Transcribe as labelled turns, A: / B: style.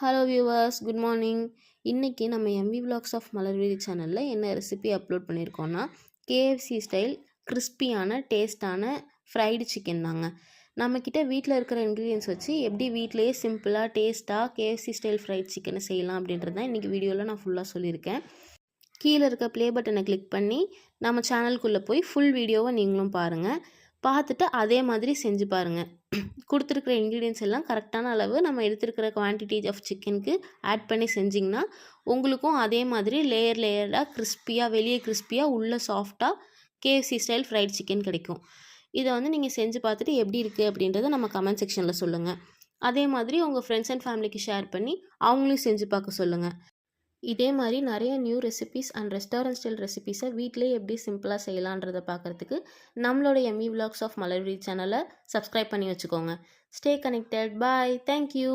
A: Hello viewers, good morning. இன்றைக்கி நம்ம MV vlogs of Malarvizhi சேனலில் என்ன ரெசிபி அப்லோட் பண்ணியிருக்கோன்னா கேஎஃப்சி ஸ்டைல் கிறிஸ்பியான டேஸ்டான ஃப்ரைடு சிக்கன் தாங்க. நம்மக்கிட்ட வீட்டில் இருக்கிற இன்க்ரீடியன்ஸ் வச்சு எப்படி வீட்டிலேயே சிம்பிளாக டேஸ்ட்டாக கேஎஃப்சி ஸ்டைல் ஃப்ரைட் சிக்கனை செய்யலாம் அப்படின்றது தான் இன்றைக்கி வீடியோவில் நான் ஃபுல்லாக சொல்லியிருக்கேன். கீழே இருக்க ப்ளே பட்டனை கிளிக் பண்ணி நம்ம சேனலுக்குள்ளே போய் ஃபுல் வீடியோவை நீங்களும் பாருங்கள். பார்த்துட்டு அதே மாதிரி செஞ்சு பாருங்கள். கொடுத்துருக்குற இன்க்ரீடியன்ஸ் எல்லாம் கரெக்டான அளவு நம்ம எடுத்துருக்கிற குவான்டிட்டி ஆஃப் சிக்கனுக்கு ஆட் பண்ணி செஞ்சிங்கன்னா உங்களுக்கும் அதே மாதிரி லேயராக கிறிஸ்பியாக, வெளியே கிறிஸ்பியாக, உள்ளே சாஃப்டாக கேஎஃப்சி ஸ்டைல் ஃப்ரைட் சிக்கன் கிடைக்கும். இதை வந்து நீங்கள் செஞ்சு பார்த்துட்டு எப்படி இருக்குது அப்படின்றத நம்ம கமெண்ட் செக்ஷனில் சொல்லுங்கள். அதே மாதிரி உங்கள் ஃப்ரெண்ட்ஸ் அண்ட் ஃபேமிலிக்கு ஷேர் பண்ணி அவங்களையும் செஞ்சு பார்க்க சொல்லுங்கள். இதே மாதிரி நிறைய new recipes and restaurant style ரெசிபீஸை வீட்டிலே எப்படி சிம்பிளாக செய்யலான்றதை பார்க்குறதுக்கு நம்மளோட எம்இ விலாக்ஸ் ஆஃப் மலர்விழி சேனலை சப்ஸ்கிரைப் பண்ணி வச்சுக்கோங்க. Stay connected. பாய். தேங்க்யூ.